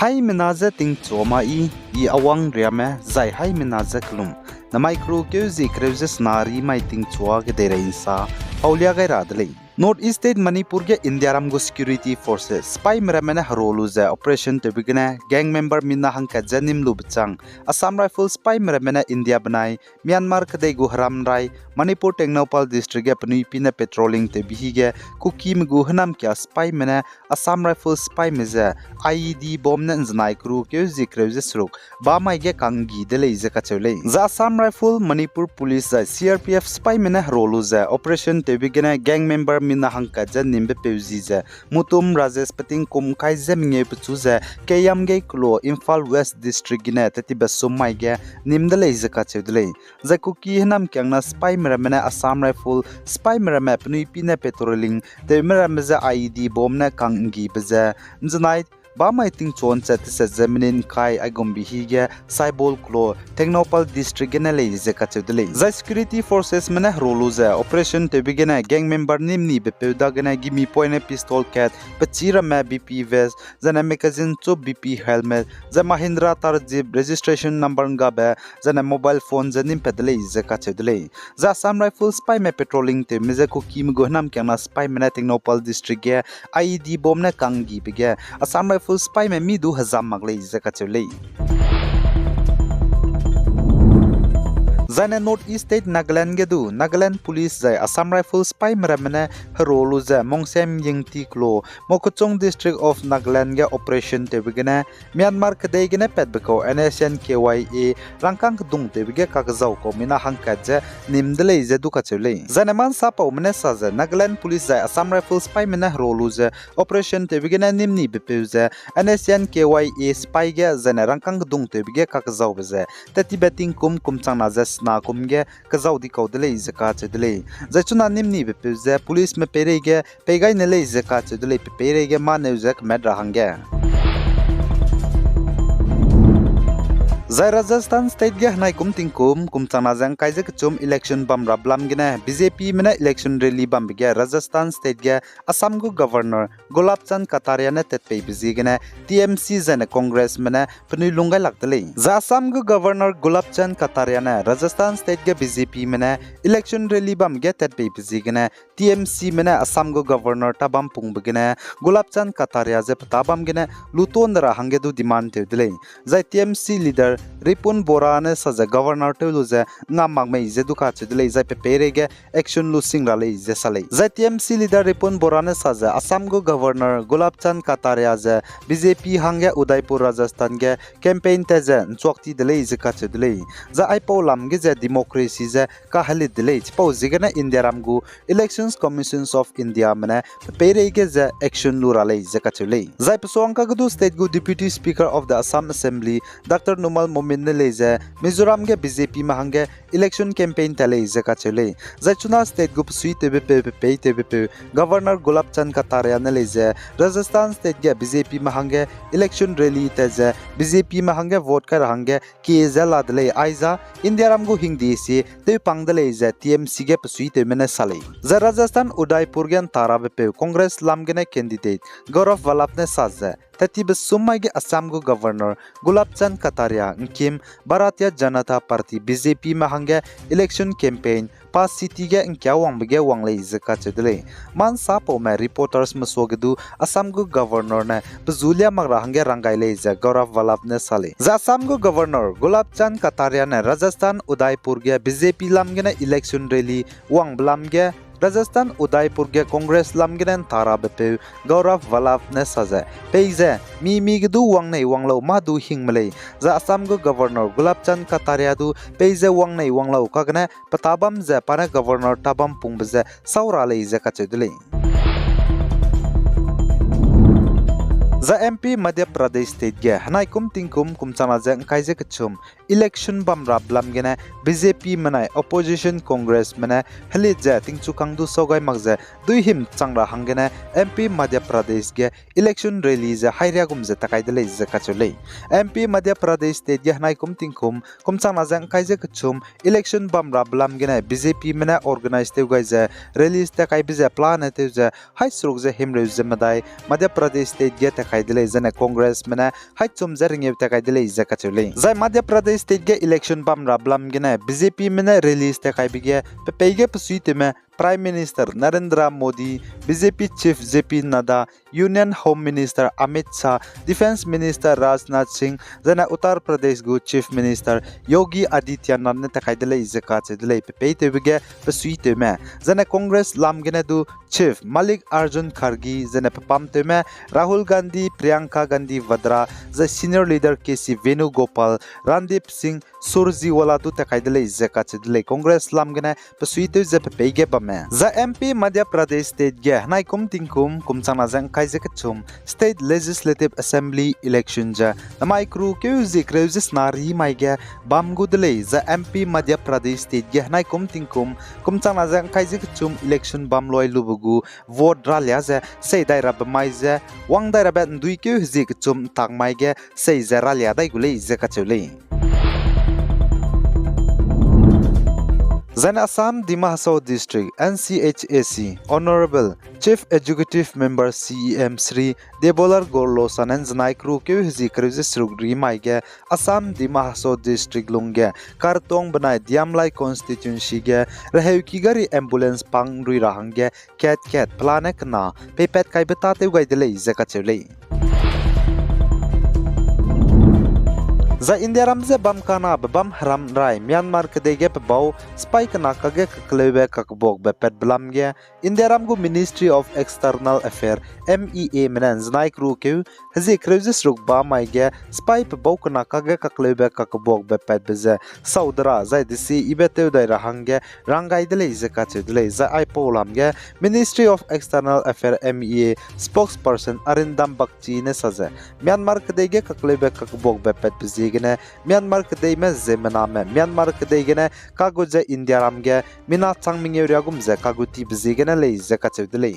Hai menaza ting choma I awang riame zai hai menaza klum na micro keuzi kreuses nari mai ting chua ke dera insa paulia gai radlei North East State Manipur ke India Ramgo Security Forces spy meramena harolu za operation tebigena gang member minna hangka janim lubchang Assam Rifle spy meramena India banai Myanmar kadai gu haram rai Manipur Tengnopal district ke panui pina patrolling tebihi ge kukim gu hanam kya spy mena Assam Rifle spy meza IED bomb na znai kru ke zikreuze sruk ba mai ge kangi dele ze kachole za Assam Rifle Manipur Police za CRPF spy mena harolu za operation tebigena gang member mina hangka ja nimbe peuziza mutum Rajesh Pating kum kai zemnge puchuza kayam ge klo Imphal West district gina tatiba somai ge nimdale izaka chedle zakuki hanam kyangna spy meramena Assam Rifle spy merama pnui pina patrolling te meramaza IED bomb na kangi baza nznai ba mai ting chon chat se Zeme kai agombi hige saibol klo Tengnopal district gena le izaka chedle za security forces mena roluza operation te bigena gang member nimni bepeuda gena gimi point pistol cat pachira ma BP vest zana magazine cho BP helmet za Mahindra tar jeep registration number ngabe zana mobile phone zanim pedle izaka chedle za Assam Rifle spy ma patrolling te meza ko kim gohnam kyana spy mena Tengnopal district ge IED bomb na kangi bige Assam Rifle spy ma mi 2000 magle izaka chedle Zana North East State Nagaland gedu Nagaland Police zai Assam Rifle spy meramena harolu za mongsem yingti klo Mokuchong district of Nagaland ge operation tebigena Myanmar kadai gena petbeko NSN KYA rangkang dung tebige kakzau ko mina hangkat ja nimdle je duka chule Zana man sapa umne saza Nagaland Police zai Assam Rifle spy mena harolu za operation tebigena nimni bepeuza NSN KYA spy ge zana rangkang dung tebige kakzau beze tatibeting kum changna za na kumge kazaudi kaudele izaka chedele zachuna nimni bepze police me perege pegai nele izaka chedele perege manewzak medra hange Zai Rajasthan State ge hnai kum chana jang kaije chum election bam rablam gina BJP mena election rally bam ge Rajasthan State ge Assam gu governor Gulab Chand Kataria na tetpei biji gina TMC jana Congress mena pnui lungai lakdele za Assam gu governor Gulab Chand Kataria na Rajasthan State ge BJP mena election rally bam ge tetpei biji gina TMC mena Assam gu governor tabam pung bigina Gulab Chand Kataria je tabam gina luton dara hange du demand tedele zai TMC leader Ripun Borane saja governor tuluze ngamang mai je duka chidle zai peperege action losing rale je sale zai TMC leader Ripun Borane saja Assam go governor Gulab Chand Kataria je BJP hange Udaipur Rajasthan ge campaign te je chokti dele je ka chidle za aipo lam ge je democracy je ka hali dele chpo jigana India ramgu elections commissions of India mane peperege je action lurale je ka chidle zai pesongka gudu state go deputy speaker of the Assam assembly Dr. Numal Momin leze Mizoram ge BJP mahange election campaign tale izaka chele zachuna state gup sui tbp governor Gulab Chand Kataria leze Rajasthan state ge BJP mahange election rally teze BJP mahange vote kar hange kizala dale aiza India ramgo hingdi se te pangdale ze TMC ge sui temene sale za Rajasthan Udaipur gen tara bp Congress lamgene candidate Gaurav Valap ne saza Tatib Sumai ge Assam go governor Gulab Chand Kataria Nkim Bharatiya Janata Party BJP mahange election campaign pas city ge nkya wang bege wang le izaka chedle man sapo ma reporters masogdu Assam go governor na Julia magra hange rangai le za Gaurav Valap ne sale za Assam go governor Gulab Chand Kataria na Rajasthan Udaipur ge BJP lamge na election rally wang blam ge Rajasthan Udaipur ge Congress lamginan tara bepe Gaurav Valap ne saza peize mi gdu wang nei wanglo ma du hingmale za Assam go governor Gulab Chand Kataria du peize wang nei wanglo kagna patabam za pana governor tabam pungbze saurale ze kachedle za MP Madhya Pradesh State ge hanai tingkum chana jang kaije kchum election bam rablam gena BJP manai opposition Congress mana hali ja tingchu kangdu sogai magja dui him changra hangena MP Madhya Pradesh ge election rally ja haira gumja takai dele ja kachule MP Madhya Pradesh State ge hanai tingkum chana jang kaije kchum election bam rablam gena BJP mana organize te gaija rally takai bija plan te ja hai suruk ja himre jamadai Madhya Pradesh State ge takai delay zane Congress mena haichum zaringe takai delay zakachule zai Madhya Pradesh state ge election bamra blam gena BJP mena release takai bige pepege psuite me Prime Minister Narendra Modi, BJP Chief JP Naga, Union Home Minister Amit Shah, Defense Minister Rajnath Singh, zana Uttar Pradesh gu Chief Minister Yogi Adityanath ne takai delay zakach delay pepe bige psuite me zana Congress lam gena du Chief Malik Arjun Kharge zana papam me Rahul Gandhi, Priyanka Gandhi Vadra, the senior leader KC Venugopal, Randeep Singh Surjewala du takai delay zakach delay Congress lam gena psuite ze pepe ge The MP Madhya Pradesh State ge nai kum tingkum kumchana jang kaise kachum State Legislative Assembly election ja namai kru ke zik reusis nari mai ge bam gudle the MP Madhya Pradesh State ge nai kum tingkum kumchana jang kaise kachum election bam loi lubugu vote ralya ja sei dai rab mai ja wang dai rab ndui ke zik chum tak mai ge sei ja ralya dai gule ze kachule Zan Assam Dima Hasao District NCHAC Honorable Chief Executive Member CEM Sri Debolar Gorlo Sanan Zanai Kru Kyu Hizi Kruzis Rugri Maige Assam Dima Hasao District Lungge Kartong Banai Diamlai Constituency Ge Raheuki Gari Ambulance Pang Rui Rahange Cat Planek Na Pepet Kai Betate Gaidele Zakachele Za India ramze bam kana bam haram rai Myanmar kedege pebau spike na kage kaklebe kakbok bepet blam ge India ramgu Ministry of External Affairs MEA menan znai kru ke hazi kruzis ruk ba mai ge spike pebau kana kage kaklebe kakbok bepet beze saudra zai disi ibete dai rahange rangai dele zakach dele za ai polam ge Ministry of External Affairs MEA spokesperson Arindam Bakchi ne saze Myanmar kedege kaklebe kakbok bepet beze gene Myanmar kedai me Zeme name Myanmar kedai gene kagu je India ramge mina changming area gum je kagu ti bzi gene le zakach dele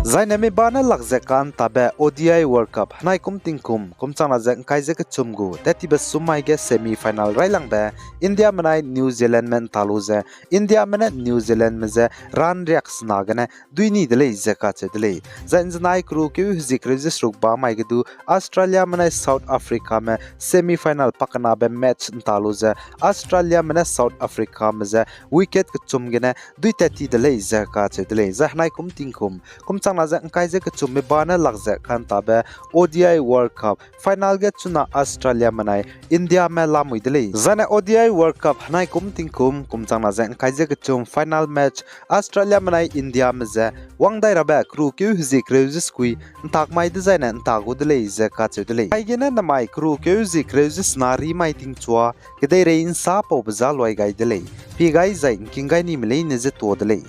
Zainami bana lakzekan tabe ODI World Cup hanai kum tingkum kumchana jang kaise ke chumgu tati be sumai ge semi final railang be India manai New Zealand men taluze India mena New Zealand meze ran reaks nagane duini dele zakach dele zanjnai kru ke zikrejis rukba mai gedu Australia manai South Africa me semi final pakana be match taluze Australia mena South Africa meze wicket ke chumgene dui tati dele zakach dele zahnai kum tingkum kumchana Nazak kaise ke chumme bana lakze kan tabe ODI World Cup final ge chuna Australia manai India me lamui dele zane ODI World Cup hanai kum tingkum kumchang nazak kaise ke chum final match Australia manai India meze wangdai rabe kru kyu zik reusis kui ntak mai design ntagu dele ze ka chudele aigena na mai kru kyu zik reusis nari mai ting chua kedai rein sa po bza loi gai dele pi gai zai kingai ni mele ne ze to dele